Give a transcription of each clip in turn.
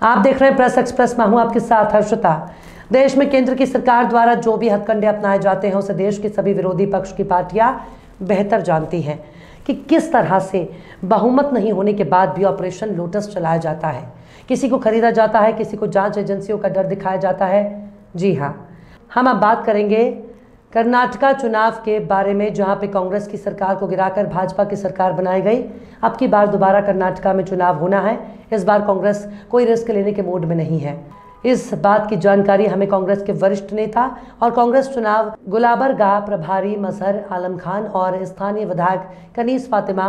आप देख रहे हैं प्रेस एक्सप्रेस। मैं हूं आपके साथ हर्षिता। देश में केंद्र की सरकार द्वारा जो भी हथकंडे अपनाए जाते हैं उसे देश की सभी विरोधी पक्ष की पार्टियां बेहतर जानती हैं कि किस तरह से बहुमत नहीं होने के बाद भी ऑपरेशन लोटस चलाया जाता है। किसी को खरीदा जाता है, किसी को जांच एजेंसियों का डर दिखाया जाता है। जी हाँ, हम अब बात करेंगे कर्नाटका चुनाव के बारे में, जहां पे कांग्रेस की सरकार को गिराकर भाजपा की सरकार बनाई गई। अब की बार दोबारा कर्नाटका में चुनाव होना है। इस बार कांग्रेस कोई रिस्क लेने के मूड में नहीं है। इस बात की जानकारी हमें कांग्रेस के वरिष्ठ नेता और कांग्रेस चुनाव गुलाबरगाह प्रभारी मजहर आलम खान और स्थानीय विधायक कनीज फातिमा,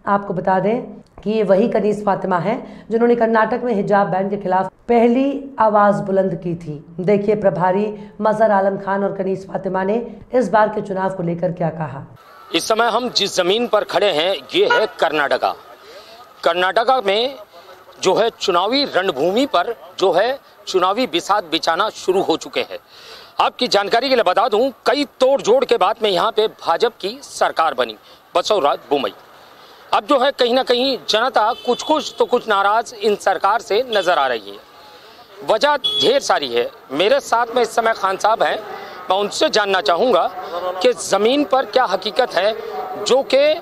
आपको बता दें कि ये वही कनीज फातिमा हैं जिन्होंने कर्नाटक में हिजाब बैन के खिलाफ पहली आवाज बुलंद की थी। देखिए प्रभारी मजहर आलम खान और कनीज फातिमा ने इस बार के चुनाव को लेकर क्या कहा। इस समय हम जिस जमीन पर खड़े हैं ये है कर्नाटका। कर्नाटका में जो है चुनावी रणभूमि पर जो है चुनावी बिसात बिछाना शुरू हो चुके हैं। आपकी जानकारी के लिए बता दूं, कई तोड़ जोड़ के बाद में यहाँ पे भाजपा की सरकार बनी, बसवराज बोम्मई। अब जो है कहीं ना कहीं जनता कुछ तो कुछ नाराज इन सरकार से नजर आ रही है। वजह ढेर सारी है। मेरे साथ में इस समय खान साहब हैं, मैं उनसे जानना चाहूँगा कि ज़मीन पर क्या हकीकत है, जो कि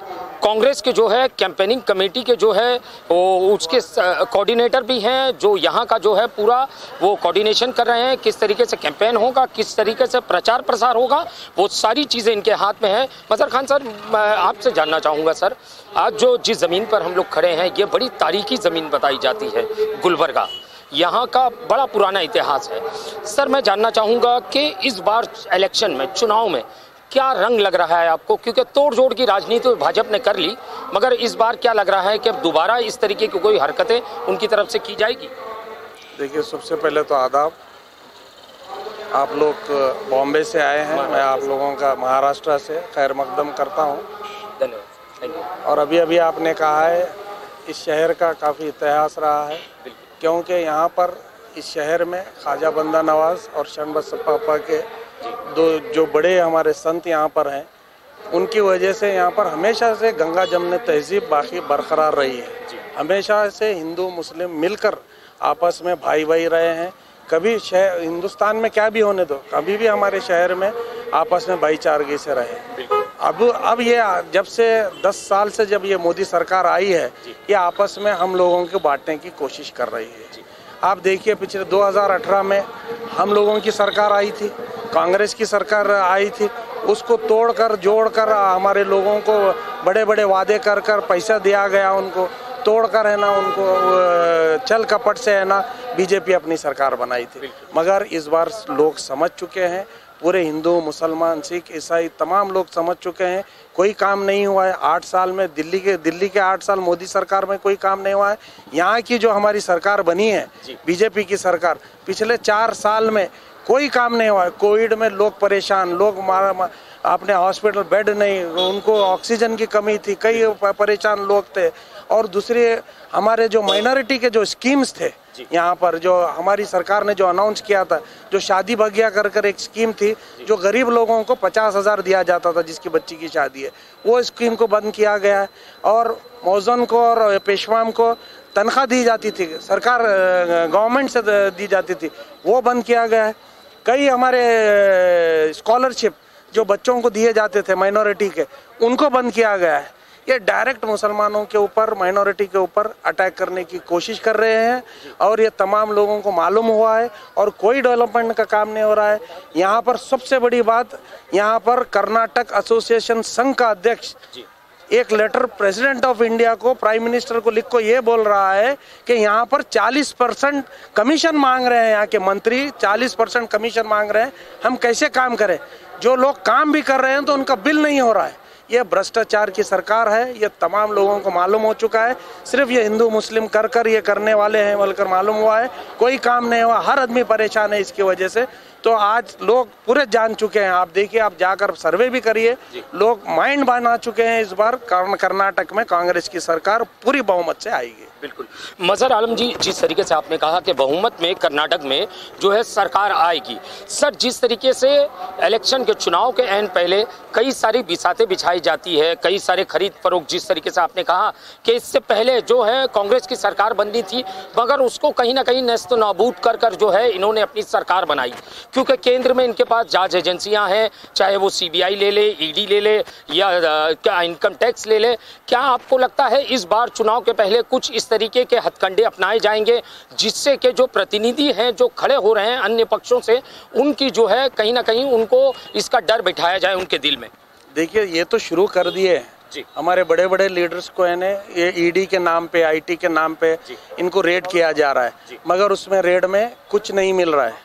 कांग्रेस के जो है कैंपेनिंग कमेटी के जो है वो उसके कोऑर्डिनेटर भी हैं, जो यहाँ का जो है पूरा वो कोऑर्डिनेशन कर रहे हैं। किस तरीके से कैंपेन होगा, किस तरीके से प्रचार प्रसार होगा, वो सारी चीज़ें इनके हाथ में है। मजहर खान सर, मैं आपसे जानना चाहूँगा सर, आज जो जिस ज़मीन पर हम लोग खड़े हैं ये बड़ी तारीखी ज़मीन बताई जाती है, गुलबर्गा। यहाँ का बड़ा पुराना इतिहास है। सर मैं जानना चाहूँगा कि इस बार इलेक्शन में, चुनाव में क्या रंग लग रहा है आपको, क्योंकि तोड़ जोड़ की राजनीति तो भाजपा ने कर ली, मगर इस बार क्या लग रहा है कि अब दोबारा इस तरीके की कोई हरकतें उनकी तरफ से की जाएगी? देखिए, सबसे पहले तो आदाब। आप लोग बॉम्बे से आए हैं, मैं आप लोगों का महाराष्ट्र से खैर मकदम करता हूँ। धन्यवाद। और अभी अभी आपने कहा है इस शहर का काफ़ी इतिहास रहा है, क्योंकि यहाँ पर इस शहर में ख्वाजा बंदा नवाज और शरण बसप्पा के दो जो बड़े हमारे संत यहाँ पर हैं, उनकी वजह से यहाँ पर हमेशा से गंगा जमने तहजीब बाकी बरकरार रही है। हमेशा से हिंदू मुस्लिम मिलकर आपस में भाई भाई रहे हैं। कभी शहर हिंदुस्तान में क्या भी होने दो, कभी भी हमारे शहर में आपस में भाईचारगी से रहे। अब ये जब से 10 साल से जब ये मोदी सरकार आई है, ये आपस में हम लोगों को बांटने की कोशिश कर रही है। आप देखिए, पिछले 2018 में हम लोगों की सरकार आई थी, कांग्रेस की सरकार आई थी, उसको तोड़कर जोड़कर हमारे लोगों को बड़े बड़े वादे कर पैसा दिया गया, उनको तोड़कर है ना, उनको चल कपट से है ना बीजेपी अपनी सरकार बनाई थी। मगर इस बार लोग समझ चुके हैं, पूरे हिंदू मुसलमान सिख ईसाई तमाम लोग समझ चुके हैं, कोई काम नहीं हुआ है 8 साल में। दिल्ली के 8 साल मोदी सरकार में कोई काम नहीं हुआ है। यहाँ की जो हमारी सरकार बनी है बीजेपी की सरकार, पिछले 4 साल में कोई काम नहीं हुआ है। कोविड में लोग परेशान, लोग अपने हॉस्पिटल बेड नहीं, उनको ऑक्सीजन की कमी थी, कई परेशान लोग थे। और दूसरे हमारे जो माइनॉरिटी के जो स्कीम्स थे यहाँ पर, जो हमारी सरकार ने जो अनाउंस किया था, जो शादी भाग्य कर एक स्कीम थी, जो गरीब लोगों को 50,000 दिया जाता था जिसकी बच्ची की शादी है, वो स्कीम को बंद किया गया है। और मौजन को और पेशवाम को तनख्वाह दी जाती थी, सरकार गवर्नमेंट से दी जाती थी, वो बंद किया गया है। कई हमारे स्कॉलरशिप जो बच्चों को दिए जाते थे माइनॉरिटी के, उनको बंद किया गया है। ये डायरेक्ट मुसलमानों के ऊपर, माइनॉरिटी के ऊपर अटैक करने की कोशिश कर रहे हैं, और ये तमाम लोगों को मालूम हुआ है, और कोई डेवलपमेंट का काम नहीं हो रहा है। यहाँ पर सबसे बड़ी बात, यहाँ पर कर्नाटक एसोसिएशन संघ का अध्यक्ष एक लेटर प्रेसिडेंट ऑफ इंडिया को, प्राइम मिनिस्टर को लिख को ये बोल रहा है कि यहाँ पर 40% कमीशन मांग रहे हैं, यहाँ के मंत्री 40% कमीशन मांग रहे हैं। हम कैसे काम करें? जो लोग काम भी कर रहे हैं तो उनका बिल नहीं हो रहा है। ये भ्रष्टाचार की सरकार है, ये तमाम लोगों को मालूम हो चुका है। सिर्फ ये हिंदू मुस्लिम कर ये करने वाले हैं बोलकर मालूम हुआ है, कोई काम नहीं हुआ। हर आदमी परेशान है इसकी वजह से। तो आज लोग पूरे जान चुके हैं। आप देखिए, आप जाकर सर्वे भी करिए, लोग माइंड बना चुके हैं। इस बार कर्नाटक में कांग्रेस की सरकार पूरी बहुमत से आएगी। बिल्कुल। मजहर आलम जी, जिस तरीके से आपने कहा कि बहुमत में कर्नाटक में जो है सरकार आएगी, सर जिस तरीके से इलेक्शन के चुनाव के ऐन पहले कई सारी बिसातें बिछाई जाती है, कई सारे खरीद फरोख्त, जिस तरीके से आपने कहा कि इससे पहले जो है कांग्रेस की सरकार बननी थी, मगर उसको कहीं ना कहीं नेस्त नाबूद कर कर जो है इन्होंने अपनी सरकार बनाई, क्योंकि केंद्र में इनके पास जांच एजेंसियां हैं, चाहे वो CBI ले ले, ED ले ले या इनकम टैक्स ले ले। क्या आपको लगता है इस बार चुनाव के पहले कुछ इस तरीके के हथकंडे अपनाए जाएंगे जिससे कि जो प्रतिनिधि हैं जो खड़े हो रहे हैं अन्य पक्षों से, उनकी जो है कहीं ना कहीं उनको इसका डर बिठाया जाए उनके दिल में? देखिए, ये तो शुरू कर दिए हैं हमारे बड़े बड़े लीडर्स को, है ये ED के नाम पे, IT के नाम पे इनको रेड किया जा रहा है, मगर उसमें रेड में कुछ नहीं मिल रहा है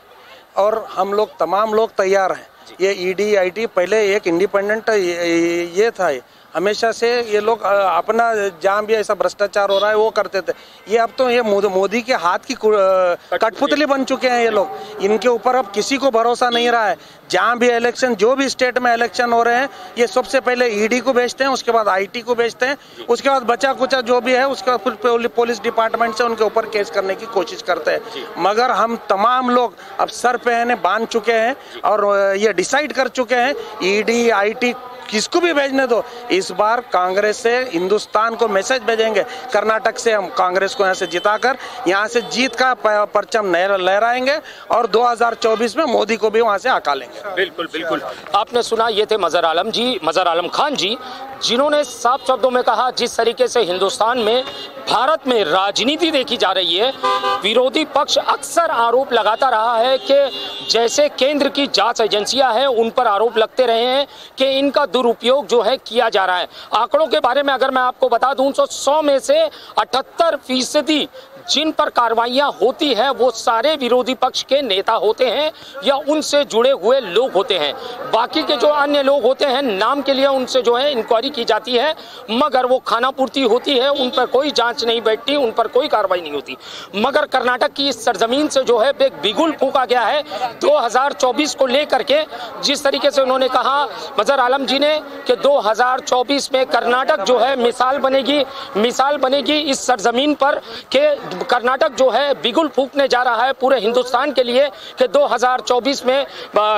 और हम लोग तमाम लोग तैयार हैं। ये ED IT पहले एक इंडिपेंडेंट ये था, हमेशा से ये लोग अपना जहाँ भी ऐसा भ्रष्टाचार हो रहा है वो करते थे। ये अब तो ये मोदी के हाथ की कठपुतली बन चुके हैं ये लोग। इनके ऊपर अब किसी को भरोसा नहीं रहा है। जहाँ भी इलेक्शन, जो भी स्टेट में इलेक्शन हो रहे हैं, ये सबसे पहले ED को भेजते हैं, उसके बाद IT को भेजते हैं, उसके बाद बचा कुचा जो भी है उसके बाद फिर पुलिस डिपार्टमेंट से उनके ऊपर केस करने की कोशिश करते हैं। मगर हम तमाम लोग अब सर पे बांध चुके हैं और ये डिसाइड कर चुके हैं, ED IT किसको भी भेजने दो, इस बार कांग्रेस से हिंदुस्तान को मैसेज भेजेंगे। कर्नाटक से हम कांग्रेस को यहाँ से जिताकर यहाँ से जीत का परचम लहराएंगे और 2024 में मोदी को भी वहाँ से हकालेंगे। बिल्कुल बिल्कुल, आपने सुना, ये थे मजहर आलम जी, मजहर आलम खान जी, जिन्होंने साफ शब्दों में कहा जिस तरीके से हिंदुस्तान में, भारत में राजनीति देखी जा रही है, विरोधी पक्ष अक्सर आरोप लगाता रहा है कि जैसे केंद्र की जांच एजेंसियां हैं उन पर आरोप लगते रहे हैं कि इनका दुरुपयोग जो है किया जा रहा है। आंकड़ों के बारे में अगर मैं आपको बता दूं तो 100 में से 78% जिन पर कार्रवाइयां होती है वो सारे विरोधी पक्ष के नेता होते हैं या उनसे जुड़े हुए लोग होते हैं। बाकी के जो अन्य लोग होते हैं नाम के लिए उनसे जो है इंक्वायरी की जाती है, मगर वो खाना पूर्ति होती है, उन पर कोई जांच नहीं बैठती, उन पर कोई कार्रवाई नहीं होती। मगर कर्नाटक की इस सरजमीन से जो है बिगुल फूंका गया है 2024 को लेकर के। जिस तरीके से उन्होंने कहा मजहर आलम जी ने कि 2024 में कर्नाटक जो है मिसाल बनेगी इस सरजमीन पर कि कर्नाटक जो है बिगुल फूंकने जा रहा है पूरे हिंदुस्तान के लिए कि 2024 में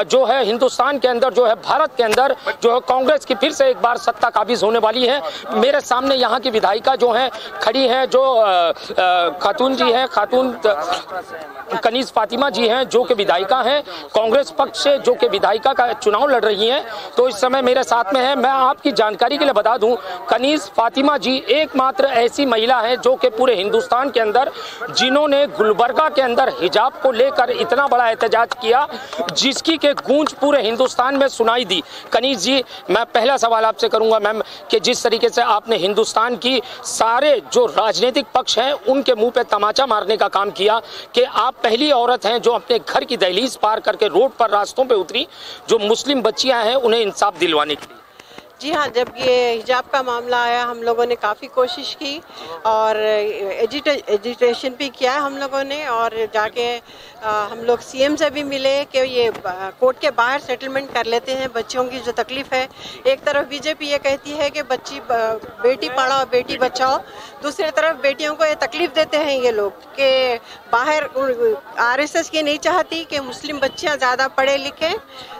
जो है हिंदुस्तान के अंदर जो है, भारत के अंदर जो है कांग्रेस की फिर से एक बार सत्ता काबिज होने वाली है। मेरे सामने यहाँ की विधायिका जो है खड़ी हैं, जो खातून जी हैं, खातून कनीज फातिमा जी हैं, जो कि विधायिका हैं कांग्रेस पक्ष से, जो कि विधायिका का चुनाव लड़ रही हैं, तो इस समय मेरे साथ में है। मैं आपकी जानकारी के लिए बता दूं, कनीज फातिमा जी एकमात्र ऐसी महिला है जो कि पूरे हिंदुस्तान के अंदर, जिन्होंने गुलबर्गा के अंदर हिजाब को लेकर इतना बड़ा एहतजाज किया जिसकी के गूंज पूरे हिंदुस्तान में सुनाई दी। कनीज जी, मैं पहला सवाल आपसे करूंगा मैम कि जिस तरीके से आपने हिंदुस्तान की सारे जो राजनीतिक पक्ष हैं उनके मुंह पे तमाचा मारने का काम किया कि आप पहली औरत हैं जो अपने घर की दहलीज पार करके रोड पर रास्तों पे उतरी, जो मुस्लिम बच्चियां हैं उन्हें इंसाफ दिलवाने के लिए। जी हाँ, जब ये हिजाब का मामला आया हम लोगों ने काफ़ी कोशिश की और एजुटेशन भी किया हम लोगों ने, और जाके हम लोग CM से भी मिले कि ये कोर्ट के बाहर सेटलमेंट कर लेते हैं बच्चियों की जो तकलीफ़ है। एक तरफ BJP ये कहती है कि बेटी पढ़ाओ बेटी बचाओ, दूसरी तरफ बेटियों को ये तकलीफ़ देते हैं ये लोग कि बाहर RSS की नहीं चाहती कि मुस्लिम बच्चियाँ ज़्यादा पढ़े लिखें,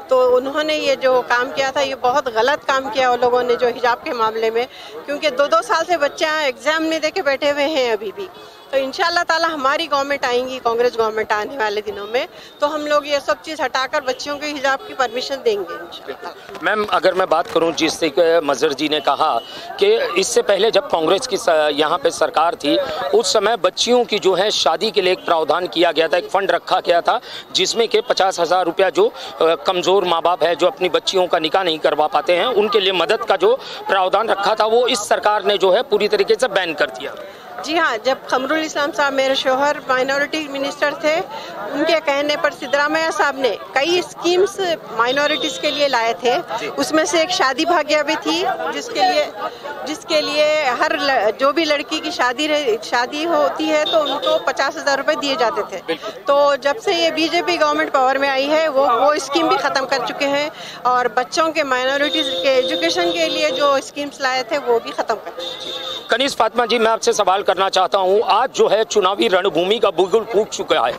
तो उन्होंने ये जो काम किया था ये बहुत गलत काम किया उन लोगों ने जो हिजाब के मामले में, क्योंकि 2-2 साल से बच्चे एग्जाम नहीं दे के बैठे हुए हैं अभी भी। तो इंशाल्लाह ताला हमारी गवर्नमेंट आएंगी, कांग्रेस गवर्नमेंट आने वाले दिनों में, तो हम लोग ये सब चीज़ हटाकर बच्चियों के हिजाब की परमिशन देंगे इंशाल्लाह। मैम, अगर मैं बात करूं, जिस तरीके मजहर जी ने कहा कि इससे पहले जब कांग्रेस की यहाँ पे सरकार थी उस समय बच्चियों की जो है शादी के लिए एक प्रावधान किया गया था, एक फंड रखा गया था जिसमें कि 50,000 रुपया जो कमज़ोर माँ बाप है जो अपनी बच्चियों का निकाह नहीं करवा पाते हैं उनके लिए मदद का जो प्रावधान रखा था वो इस सरकार ने जो है पूरी तरीके से बैन कर दिया। जी हाँ, जब खमरुल इस्लाम साहब मेरे शोहर माइनॉरिटी मिनिस्टर थे, उनके कहने पर सिद्धरामैया साहब ने कई स्कीम्स माइनॉरिटीज के लिए लाए थे। उसमें से एक शादी भाग्य भी थी जिसके लिए हर जो भी लड़की की शादी होती है तो उनको 50,000 रुपये दिए जाते थे। तो जब से ये BJP गवर्नमेंट पावर में आई है वो स्कीम भी ख़त्म कर चुके हैं और बच्चों के माइनॉरिटीज के एजुकेशन के लिए जो स्कीम्स लाए थे वो भी ख़त्म कर चुके हैं। कनीज फातिमा जी, मैं आपसे सवाल करना चाहता हूं। आज जो है चुनावी रणभूमि का बिगुल फूट चुका है।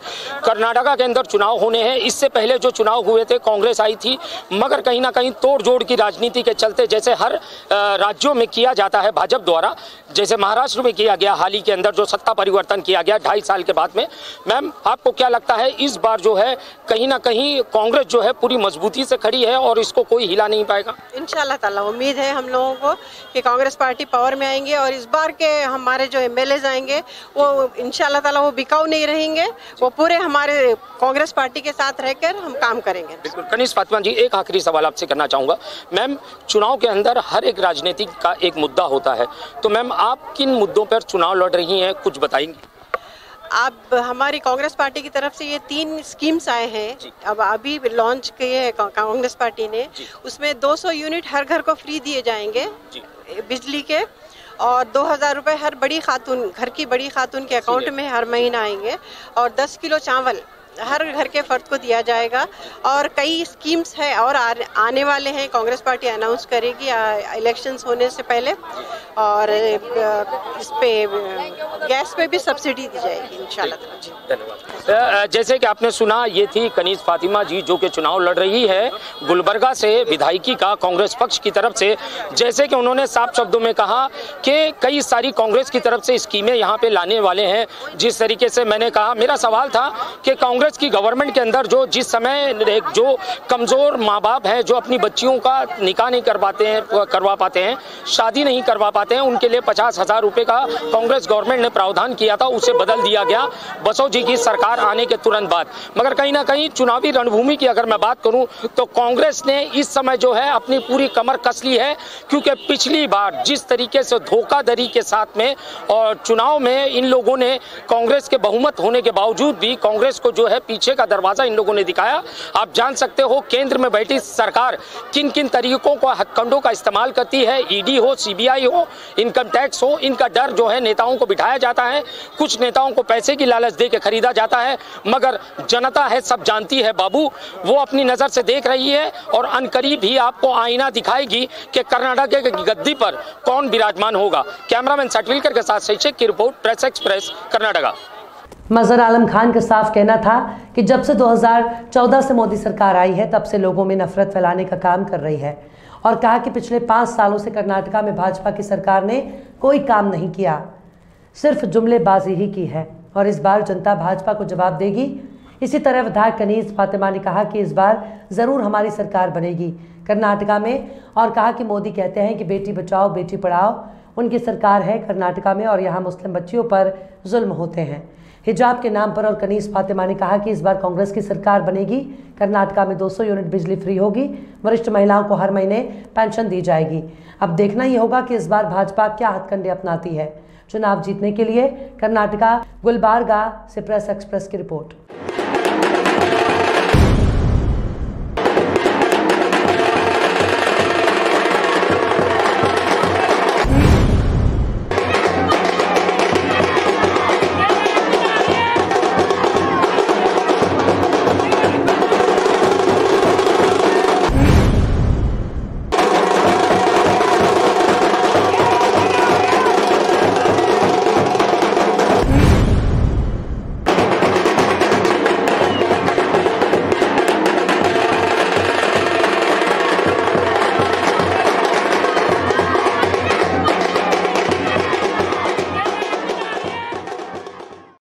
कर्नाटका के अंदर चुनाव होने हैं। इससे पहले जो चुनाव हुए थे कांग्रेस आई थी, मगर कहीं ना कहीं तोड़ जोड़ की राजनीति के चलते, जैसे हर राज्यों में किया जाता है भाजपा द्वारा, जैसे महाराष्ट्र में किया गया हाल ही के अंदर जो सत्ता परिवर्तन किया गया 2.5 साल के बाद में। मैम, आपको क्या लगता है इस बार जो है कहीं ना कहीं कांग्रेस जो है पूरी मजबूती से खड़ी है और इसको कोई हिला नहीं पाएगा? इंशाल्लाह ताला उम्मीद है हम लोगों को कि कांग्रेस पार्टी पावर में आएंगे और इस बार के हमारे जो एमएलए आएंगे वो इंशाल्लाह ताला वो बिकाऊ नहीं रहेंगे, वो पूरे हमारे कांग्रेस पार्टी के साथ रहकर हम काम करेंगे। बिल्कुल। कनीज़ फातिमा जी, एक आखिरी सवाल आपसे करना चाहूँगा। मैम, चुनाव के अंदर हर एक राजनीति का एक मुद्दा होता है, तो मैम आप किन मुद्दों पर चुनाव लड़ रही हैं, कुछ बताएंगी? अब हमारी कांग्रेस पार्टी की तरफ से ये 3 स्कीम्स आए हैं, अब अभी लॉन्च किए हैं कांग्रेस पार्टी ने। उसमें 200 यूनिट हर घर को फ्री दिए जाएंगे बिजली के, और 2000 रुपए हर बड़ी खातून, घर की बड़ी खातून के अकाउंट में हर महीना आएंगे, और 10 किलो चावल हर घर के फर्द को दिया जाएगा। और कई स्कीम्स है और आने वाले हैं, कांग्रेस पार्टी अनाउंस करेगी इलेक्शंस होने से पहले। और इस पे गैस पे भी सब्सिडी दी जाएगी इंशाल्लाह। धन्यवाद। जैसे कि आपने सुना, ये थी कनीज़ फातिमा जी जो कि चुनाव लड़ रही है गुलबर्गा से, विधायकी का कांग्रेस पक्ष की तरफ से। जैसे कि उन्होंने साफ शब्दों में कहा कि कई सारी कांग्रेस की तरफ से स्कीमें यहाँ पे लाने वाले हैं। जिस तरीके से मैंने कहा, मेरा सवाल था कि कांग्रेस की गवर्नमेंट के अंदर जो जिस समय जो कमजोर माँ बाप हैं, जो अपनी बच्चियों का निकाह नहीं करवा पाते हैं, शादी नहीं करवा पाते हैं, उनके लिए 50,000 रुपए का कांग्रेस गवर्नमेंट ने प्रावधान किया था, उसे बदल दिया गया बसो जी की सरकार आने के तुरंत बाद। मगर कहीं ना कहीं चुनावी रणभूमि की अगर मैं बात करूं तो कांग्रेस ने इस समय जो है अपनी पूरी कमर कस ली है, क्योंकि पिछली बार जिस तरीके से धोखाधड़ी के साथ में और चुनाव में इन लोगों ने कांग्रेस के बहुमत होने के बावजूद भी कांग्रेस को जो है पीछे का दरवाजा इन लोगों ने दिखाया। आप जान सकते हो केंद्र में बैठी सरकार किन किन तरीकों को हथकंडों का इस्तेमाल करती है। ईडी हो, सीबीआई हो, इनकम टैक्स हो, इनका डर जो है नेताओं को बिठाया जाता है, कुछ नेताओं को पैसे की लालच दे के खरीदा जाता है, मगर जनता है सब जानती है बाबू, वो अपनी नजर से देख रही है और अनकरीब ही आपको आईना दिखाएगी कि कर्नाटक के गद्दी पर कौन विराजमान होगा। कैमरामैन सटविलकर के साथ शैक्षिक की रिपोर्ट, प्रेस एक्सप्रेस, कर्नाटका। मजहर आलम खान का साफ कहना था कि जब से 2014 से मोदी सरकार आई है तब से लोगों में नफरत फैलाने का काम कर रही है, और कहा कि पिछले 5 सालों से कर्नाटका में भाजपा की सरकार ने कोई काम नहीं किया, सिर्फ जुमलेबाजी ही की है और इस बार जनता भाजपा को जवाब देगी। इसी तरह विधायक कनीज़ फातिमा ने कहा कि इस बार ज़रूर हमारी सरकार बनेगी कर्नाटका में, और कहा कि मोदी कहते हैं कि बेटी बचाओ बेटी पढ़ाओ, उनकी सरकार है कर्नाटका में और यहाँ मुस्लिम बच्चियों पर जुल्म होते हैं हिजाब के नाम पर। और कनीज़ फातिमा ने कहा कि इस बार कांग्रेस की सरकार बनेगी, कर्नाटका में 200 यूनिट बिजली फ्री होगी, वरिष्ठ महिलाओं को हर महीने पेंशन दी जाएगी। अब देखना ही होगा कि इस बार भाजपा क्या हथकंडे अपनाती है चुनाव जीतने के लिए। कर्नाटका गुलबर्गा से प्रेस एक्सप्रेस की रिपोर्ट।